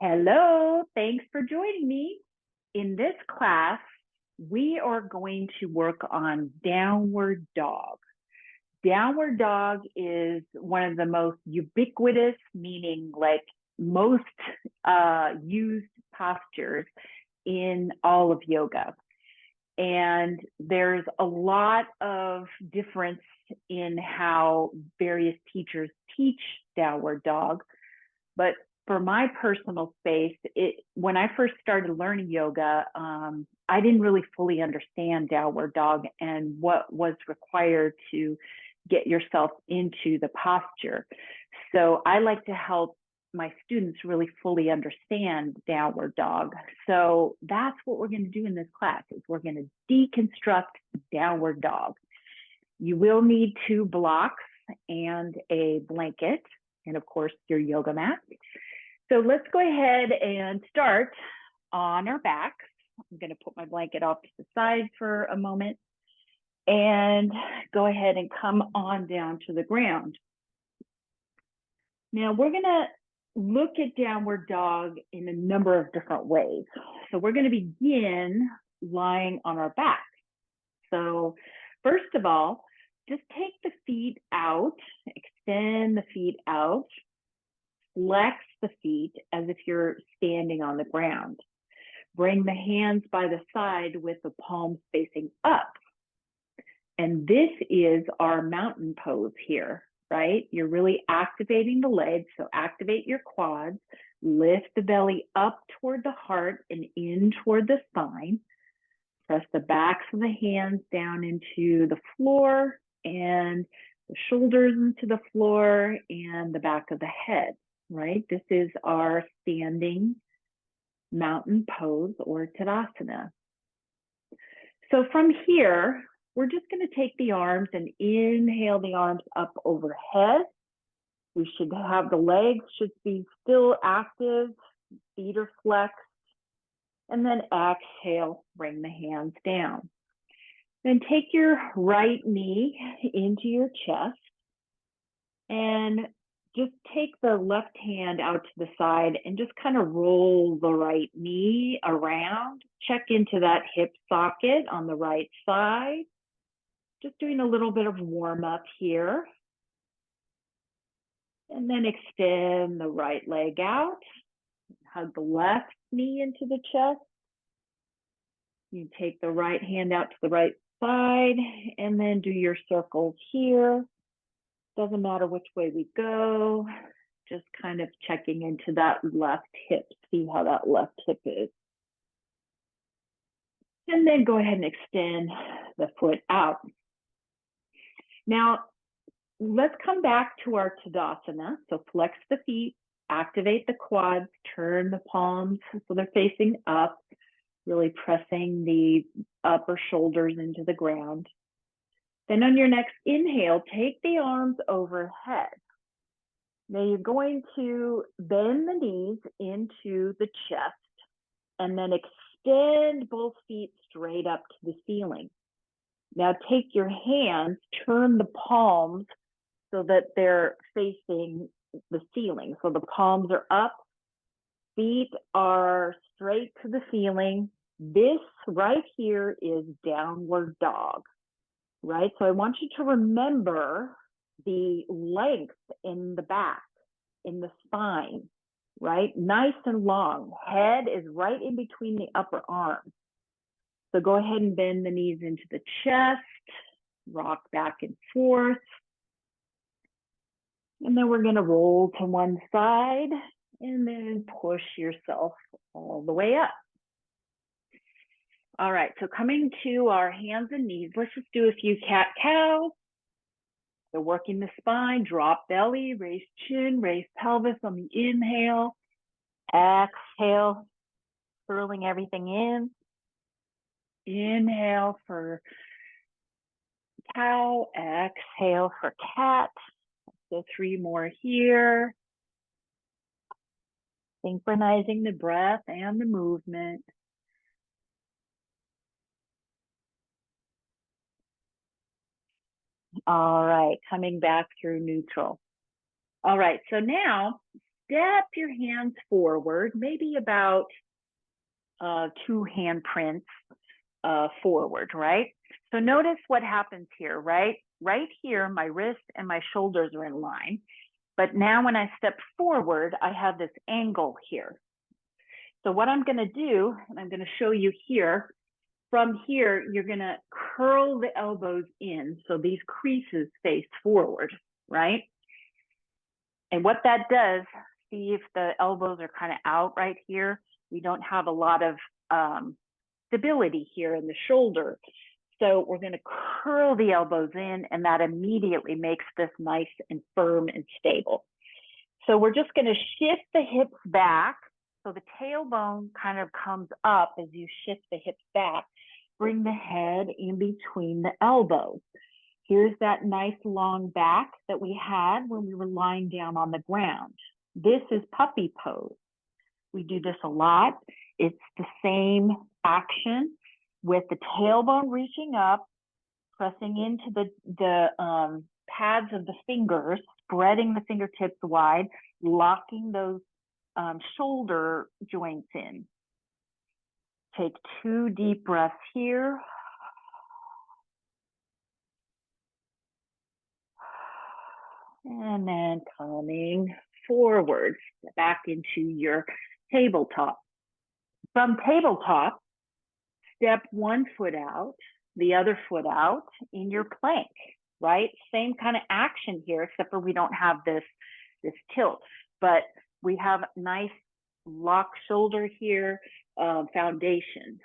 Hello, thanks for joining me. In this class, we are going to work on downward dog. Downward dog is one of the most ubiquitous, meaning like most used postures in all of yoga. And there's a lot of difference in how various teachers teach downward dog. But for my personal space, when I first started learning yoga, I didn't really fully understand downward dog and what was required to get yourself into the posture. So I like to help my students really fully understand downward dog. So that's what we're going to do in this class is we're going to deconstruct downward dog. You will need 2 blocks and a blanket, and of course your yoga mat. So let's go ahead and start on our backs. I'm going to put my blanket off to the side for a moment and go ahead and come on down to the ground. Now we're going to look at downward dog in a number of different ways. So we're going to begin lying on our back. So first of all, just take the feet out, extend the feet out, flex the feet as if you're standing on the ground. Bring the hands by the side with the palms facing up. And this is our mountain pose here, right? You're really activating the legs, so activate your quads, lift the belly up toward the heart and in toward the spine. Press the backs of the hands down into the floor and the shoulders into the floor and the back of the head, right? This is our standing mountain pose or Tadasana. So from here, we're just going to take the arms and inhale the arms up overhead. We should have the legs should be still active, feet are flexed, and then exhale, bring the hands down. Then take your right knee into your chest and just take the left hand out to the side and just kind of roll the right knee around. Check into that hip socket on the right side. Just doing a little bit of warm up here. And then extend the right leg out. Hug the left knee into the chest. You take the right hand out to the right side and then do your circles here. Doesn't matter which way we go, just kind of checking into that left hip, see how that left hip is. And then go ahead and extend the foot out. Now, let's come back to our Tadasana. So flex the feet, activate the quads, turn the palms so they're facing up, really pressing the upper shoulders into the ground. Then on your next inhale, take the arms overhead. Now you're going to bend the knees into the chest and then extend both feet straight up to the ceiling. Now take your hands, turn the palms so that they're facing the ceiling. So the palms are up, feet are straight to the ceiling. This right here is downward dog. Right? So I want you to remember the length in the back, in the spine, right? Nice and long. Head is right in between the upper arms. So go ahead and bend the knees into the chest, rock back and forth. And then we're going to roll to one side and then push yourself all the way up. All right, so coming to our hands and knees, let's just do a few cat-cow. So working the spine, drop belly, raise chin, raise pelvis on the inhale. Exhale, curling everything in. Inhale for cow, exhale for cat. So 3 more here. Synchronizing the breath and the movement. All right, coming back through neutral. All right, so now step your hands forward, maybe about 2 handprints forward, right? So notice what happens here, right? Right here, my wrist and my shoulders are in line. But now when I step forward, I have this angle here. So what I'm going to do, and I'm going to show you here, from here, you're going to curl the elbows in so these creases face forward, right? And what that does, see if the elbows are kind of out right here. We don't have a lot of stability here in the shoulder. So we're going to curl the elbows in, and that immediately makes this nice and firm and stable. So we're just going to shift the hips back. So the tailbone kind of comes up as you shift the hips back. Bring the head in between the elbows. Here's that nice long back that we had when we were lying down on the ground. This is puppy pose. We do this a lot. It's the same action with the tailbone reaching up, pressing into the pads of the fingers, spreading the fingertips wide, locking those shoulder joints in. Take 2 deep breaths here. And then coming forward, back into your tabletop. From tabletop, step 1 foot out, the other foot out in your plank, right? Same kind of action here, except for we don't have this tilt, but we have nice lock shoulder here, foundation.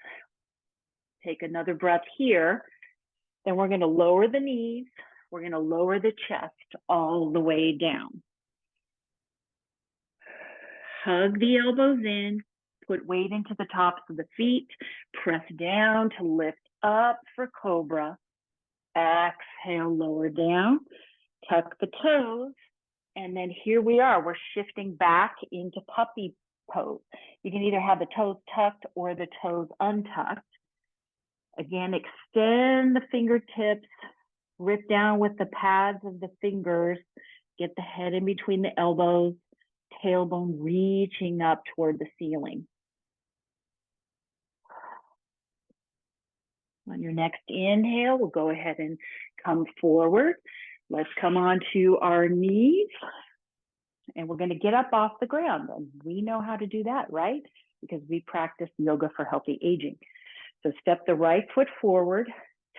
Take another breath here. Then we're going to lower the knees. We're going to lower the chest all the way down. Hug the elbows in. Put weight into the tops of the feet. Press down to lift up for cobra. Exhale, lower down. Tuck the toes. And then here we are. We're shifting back into puppy pose. You can either have the toes tucked or the toes untucked. Again, extend the fingertips. Rip down with the pads of the fingers. Get the head in between the elbows. Tailbone reaching up toward the ceiling. On your next inhale, we'll go ahead and come forward. Let's come onto our knees. And we're going to get up off the ground. And we know how to do that, right? Because we practice yoga for healthy aging. So step the right foot forward,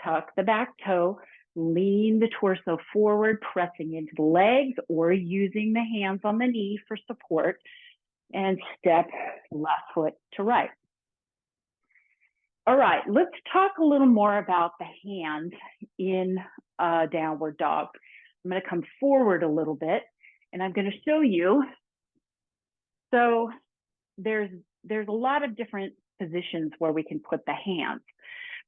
tuck the back toe, lean the torso forward, pressing into the legs or using the hands on the knee for support, and step left foot to right. All right, let's talk a little more about the hands in downward dog. I'm going to come forward a little bit, and I'm going to show you. So there's a lot of different positions where we can put the hands.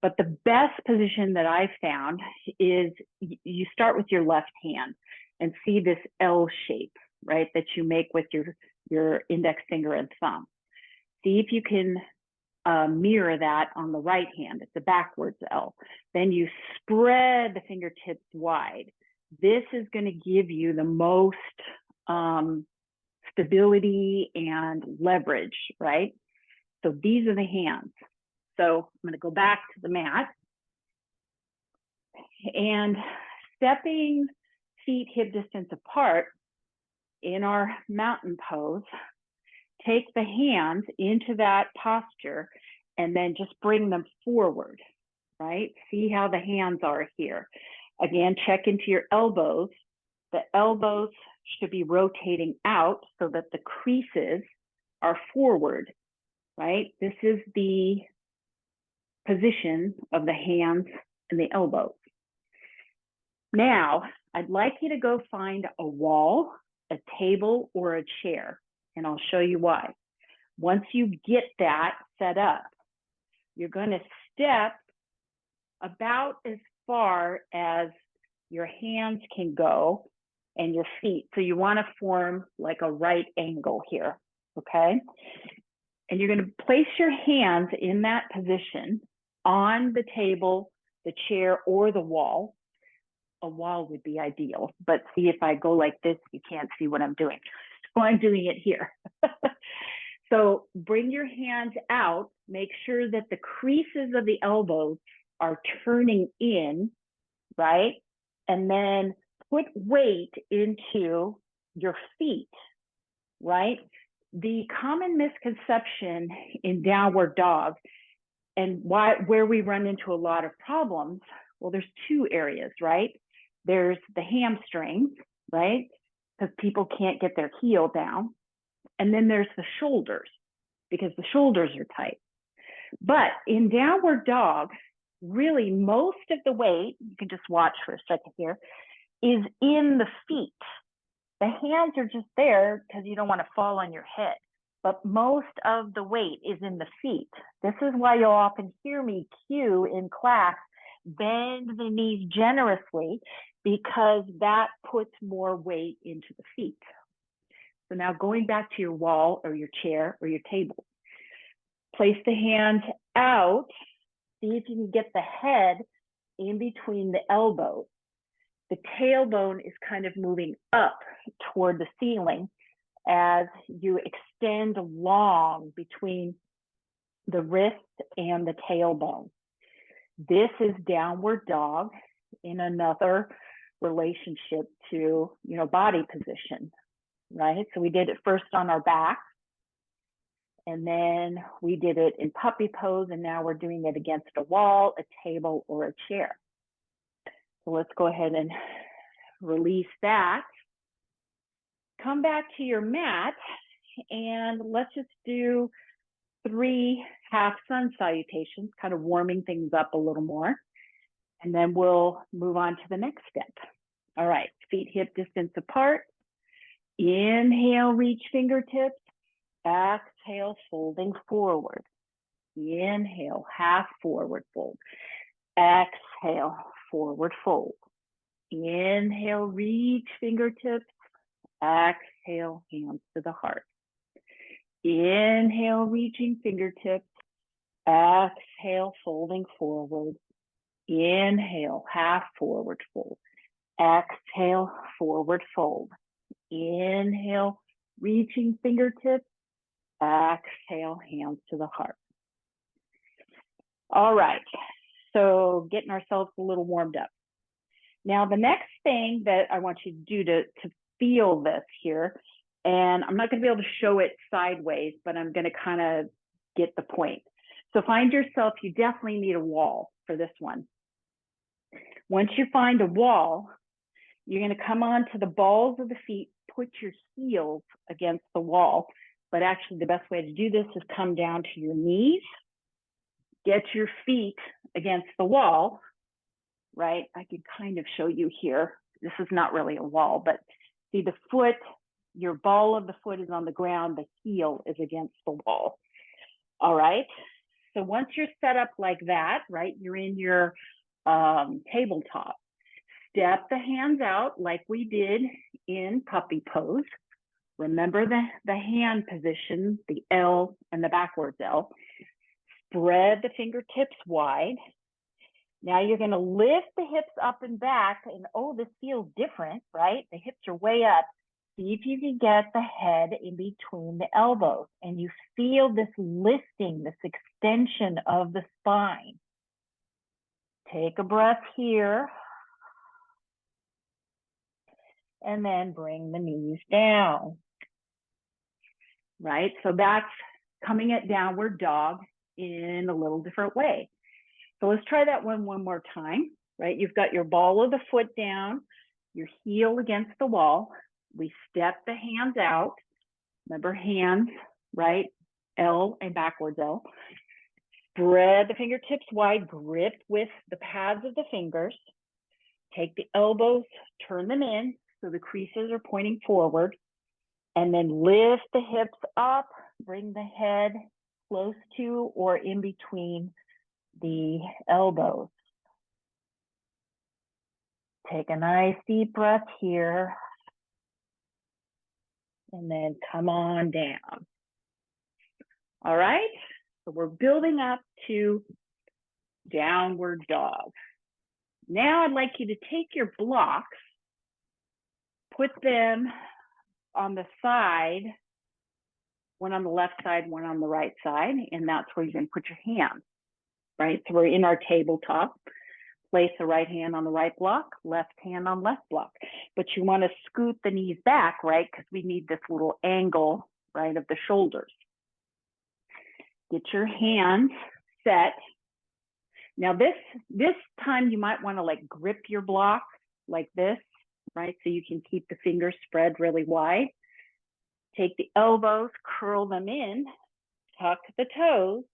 But the best position that I've found is you start with your left hand and see this L shape, right, that you make with your index finger and thumb. See if you can mirror that on the right hand. It's a backwards L. Then you spread the fingertips wide. This is going to give you the most stability and leverage, right? So these are the hands. So I'm going to go back to the mat. And stepping feet hip distance apart in our mountain pose, take the hands into that posture and then just bring them forward, right? See how the hands are here. Again, check into your elbows. The elbows should be rotating out so that the creases are forward, right? This is the position of the hands and the elbows. Now, I'd like you to go find a wall, a table, or a chair, and I'll show you why. Once you get that set up, you're going to step about as far as your hands can go and your feet. So you want to form like a right angle here, okay? And you're going to place your hands in that position on the table, the chair, or the wall. A wall would be ideal, but see if I go like this, you can't see what I'm doing. So I'm doing it here. So bring your hands out, make sure that the creases of the elbows are turning in, right? And then put weight into your feet, right? The common misconception in downward dog and where we run into a lot of problems, well, there's two areas, right? There's the hamstrings, right? Because people can't get their heel down. And then there's the shoulders, because the shoulders are tight. But in downward dog, really most of the weight, you can just watch for a second here, is in the feet. The hands are just there because you don't want to fall on your head. But most of the weight is in the feet. This is why you'll often hear me cue in class, bend the knees generously, because that puts more weight into the feet. So now going back to your wall or your chair or your table, place the hands out. See if you can get the head in between the elbows. The tailbone is kind of moving up toward the ceiling as you extend long between the wrist and the tailbone. This is downward dog in another relationship to, body position, right? So we did it first on our back, and then we did it in puppy pose, and now we're doing it against a wall, a table, or a chair. So let's go ahead and release that. Come back to your mat, and let's just do 3 half sun salutations, kind of warming things up a little more. And then we'll move on to the next step. All right, feet hip distance apart. Inhale, reach fingertips. Exhale, folding forward. Inhale, half forward fold. Exhale, forward fold. Inhale, reach fingertips. Exhale, hands to the heart. Inhale, reaching fingertips. Exhale, folding forward. Inhale, half forward fold. Exhale, forward fold. Inhale, reaching fingertips. Exhale, hands to the heart. All right, so getting ourselves a little warmed up. Now, the next thing that I want you to do to feel this here, and I'm not going to be able to show it sideways, but I'm going to kind of get the point. So find yourself, you definitely need a wall for this one. Once you find a wall, you're going to come onto the balls of the feet, put your heels against the wall. But actually, the best way to do this is come down to your knees, get your feet against the wall, right? I can kind of show you here. This is not really a wall, but see the foot, your ball of the foot is on the ground, the heel is against the wall. All right. So once you're set up like that, right, you're in your tabletop. Step the hands out like we did in puppy pose. Remember the hand position, the L and the backwards L. Spread the fingertips wide. Now you're going to lift the hips up and back, and oh, this feels different, right? The hips are way up. See if you can get the head in between the elbows, and you feel this lifting, this extension of the spine. Take a breath here. And then bring the knees down, right? So that's coming at downward dog in a little different way. So let's try that one more time, right? You've got your ball of the foot down, your heel against the wall. We step the hands out. Remember hands, right? L and backwards L. Spread the fingertips wide, grip with the pads of the fingers. Take the elbows, turn them in so the creases are pointing forward. And then lift the hips up, bring the head close to or in between the elbows. Take a nice deep breath here. And then come on down. All right, so we're building up to downward dog. Now I'd like you to take your blocks, put them on the side, one on the left side, one on the right side, and that's where you're going to put your hands, right? So we're in our tabletop. Place the right hand on the right block, left hand on left block. But you want to scoot the knees back, right? Because we need this little angle, right, of the shoulders. Get your hands set. Now this time you might want to like grip your block like this, right? So you can keep the fingers spread really wide. Take the elbows, curl them in, tuck the toes,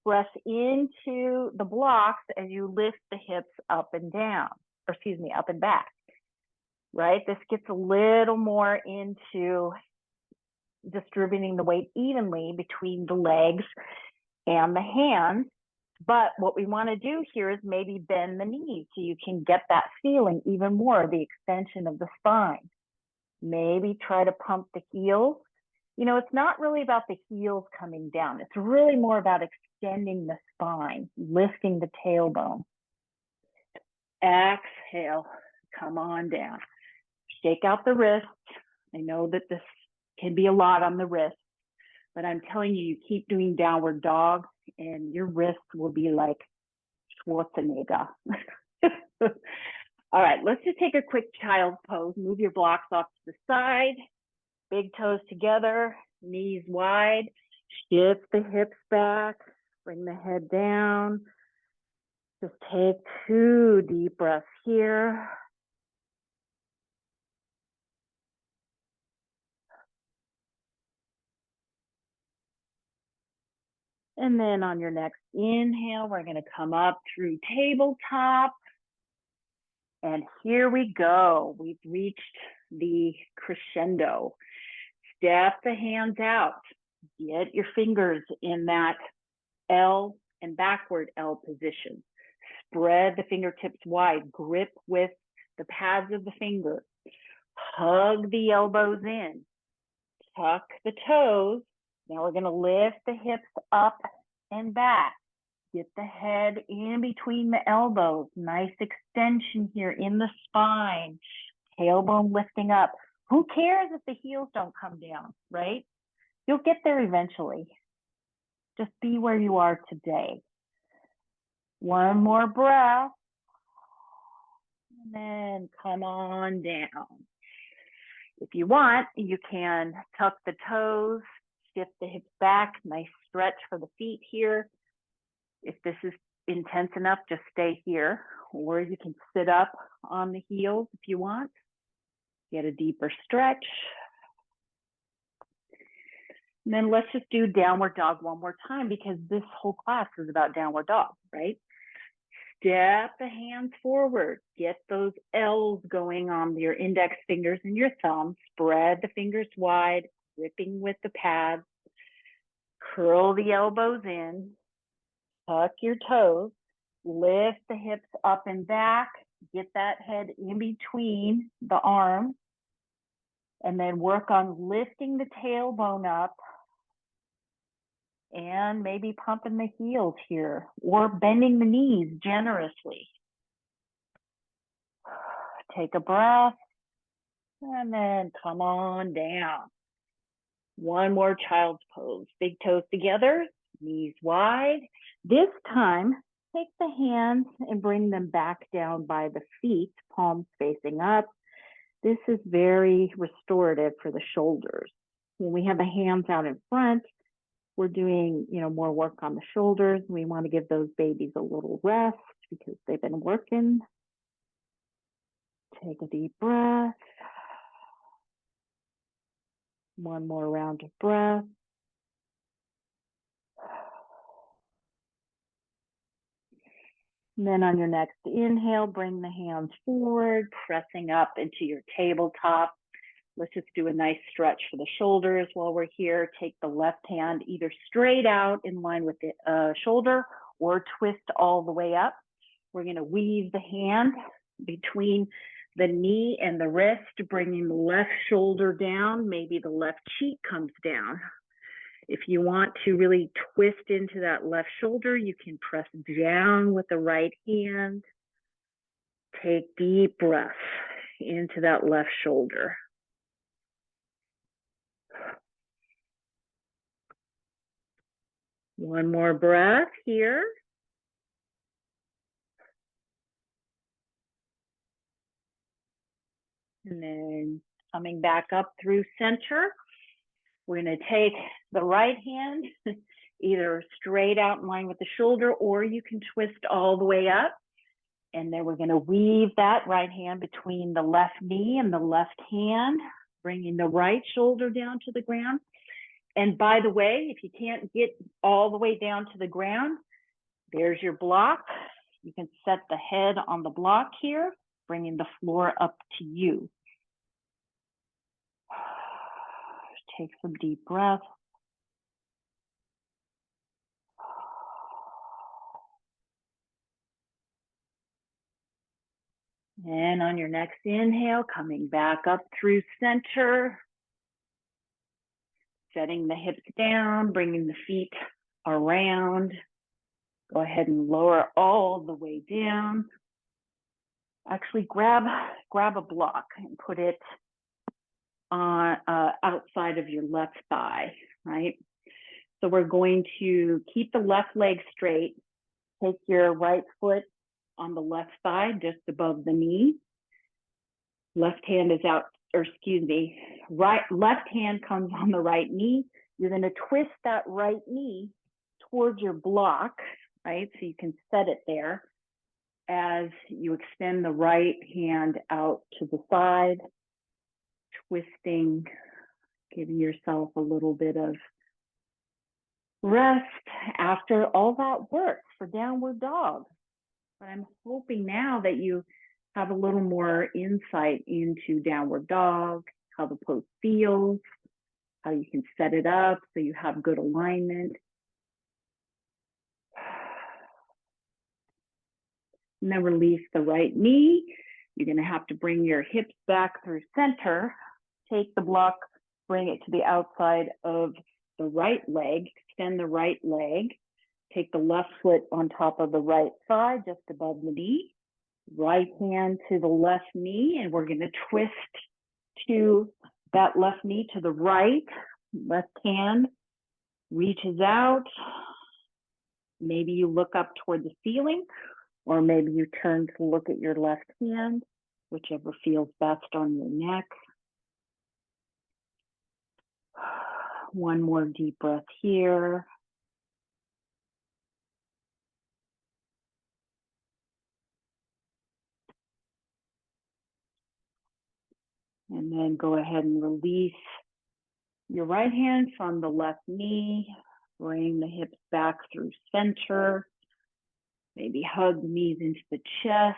press into the blocks as you lift the hips up and down, or excuse me, up and back, right? This gets a little more into distributing the weight evenly between the legs and the hands. But what we want to do here is maybe bend the knees so you can get that feeling even more, the extension of the spine. Maybe try to pump the heels. You know, it's not really about the heels coming down. It's really more about extending the spine, lifting the tailbone. Exhale, come on down. Shake out the wrists. I know that this can be a lot on the wrist, but I'm telling you, you keep doing downward dog and your wrists will be like Schwarzenegger. All right, let's just take a quick child's pose. Move your blocks off to the side, big toes together, knees wide, shift the hips back, bring the head down. Just take 2 deep breaths here. And then on your next inhale, we're going to come up through tabletop. And here we go. We've reached the crescendo. Step the hands out. Get your fingers in that L and backward L position. Spread the fingertips wide. Grip with the pads of the fingers. Hug the elbows in. Tuck the toes. Now we're going to lift the hips up and back. Get the head in between the elbows. Nice extension here in the spine. Tailbone lifting up. Who cares if the heels don't come down, right? You'll get there eventually. Just be where you are today. One more breath. And then come on down. If you want, you can tuck the toes, shift the hips back. Nice stretch for the feet here. If this is intense enough, just stay here. Or you can sit up on the heels if you want. Get a deeper stretch. And then let's just do downward dog one more time because this whole class is about downward dog, right? Step the hands forward. Get those L's going on your index fingers and your thumb. Spread the fingers wide, gripping with the pads. Curl the elbows in. Tuck your toes. Lift the hips up and back. Get that head in between the arms. And then work on lifting the tailbone up and maybe pumping the heels here or bending the knees generously. Take a breath and then come on down. One more child's pose. Big toes together, knees wide. This time, take the hands and bring them back down by the feet, palms facing up. This is very restorative for the shoulders. When we have the hands out in front, we're doing, more work on the shoulders. We want to give those babies a little rest because they've been working. Take a deep breath. One more round of breath. And then on your next inhale, bring the hands forward, pressing up into your tabletop. Let's just do a nice stretch for the shoulders while we're here. Take the left hand either straight out in line with the shoulder or twist all the way up. We're going to weave the hand between the knee and the wrist, bringing the left shoulder down. Maybe the left cheek comes down. If you want to really twist into that left shoulder, you can press down with the right hand. Take deep breaths into that left shoulder. One more breath here. And then coming back up through center, we're going to take the right hand either straight out in line with the shoulder, or you can twist all the way up. And then we're going to weave that right hand between the left knee and the left hand, bringing the right shoulder down to the ground. And by the way, if you can't get all the way down to the ground, there's your block. You can set the head on the block here, bringing the floor up to you. Take some deep breaths. And on your next inhale, coming back up through center, setting the hips down, bringing the feet around. Go ahead and lower all the way down. Actually grab a block and put it on outside of your left thigh, right? So we're going to keep the left leg straight. Take your right foot on the left thigh, just above the knee. Left hand is out, or excuse me, left hand comes on the right knee. You're going to twist that right knee towards your block, right? So you can set it there as you extend the right hand out to the side, twisting, giving yourself a little bit of rest after all that work for downward dog. But I'm hoping now that you have a little more insight into downward dog, how the pose feels, how you can set it up so you have good alignment. And then release the right knee. You're going to have to bring your hips back through center. Take the block, bring it to the outside of the right leg, extend the right leg. Take the left foot on top of the right thigh, just above the knee. Right hand to the left knee, and we're going to twist to that left knee to the right. Left hand reaches out. Maybe you look up toward the ceiling, or maybe you turn to look at your left hand, whichever feels best on your neck. One more deep breath here. And then go ahead and release your right hand from the left knee. Bring the hips back through center. Maybe hug the knees into the chest.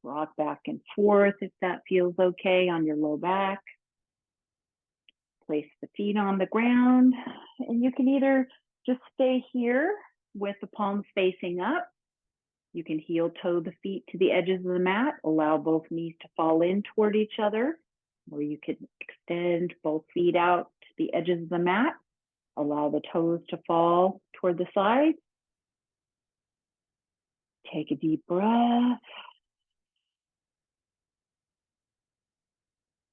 Rock back and forth if that feels okay on your low back. Place the feet on the ground. And you can either just stay here with the palms facing up. You can heel toe the feet to the edges of the mat. Allow both knees to fall in toward each other. Or you can extend both feet out to the edges of the mat. Allow the toes to fall toward the sides. Take a deep breath.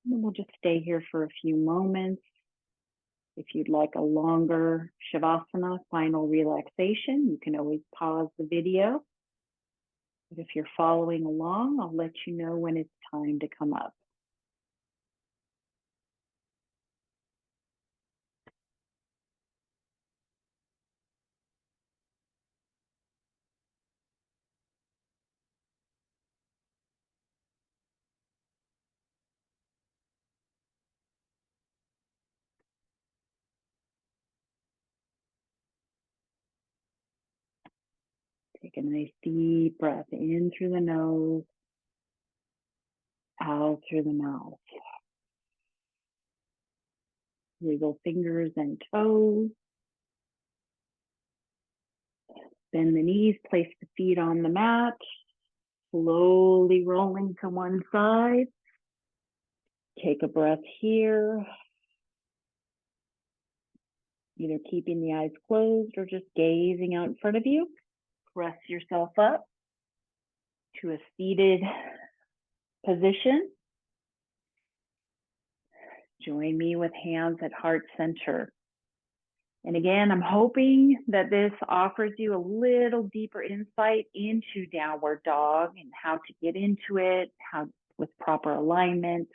And we'll just stay here for a few moments. If you'd like a longer Shavasana, final relaxation, you can always pause the video. But if you're following along, I'll let you know when it's time to come up. Take a nice deep breath in through the nose, out through the mouth. Wiggle fingers and toes. Bend the knees, place the feet on the mat. Slowly rolling to one side. Take a breath here. Either keeping the eyes closed or just gazing out in front of you. Press yourself up to a seated position. Join me with hands at heart center. And again, I'm hoping that this offers you a little deeper insight into downward dog and how to get into it, how with proper alignment,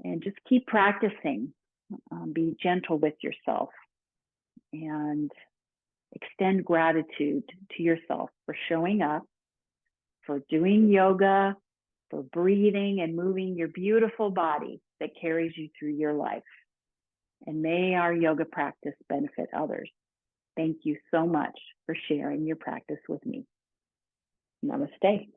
and just keep practicing. Be gentle with yourself and extend gratitude to yourself for showing up, for doing yoga, for breathing and moving your beautiful body that carries you through your life. And may our yoga practice benefit others. Thank you so much for sharing your practice with me. Namaste.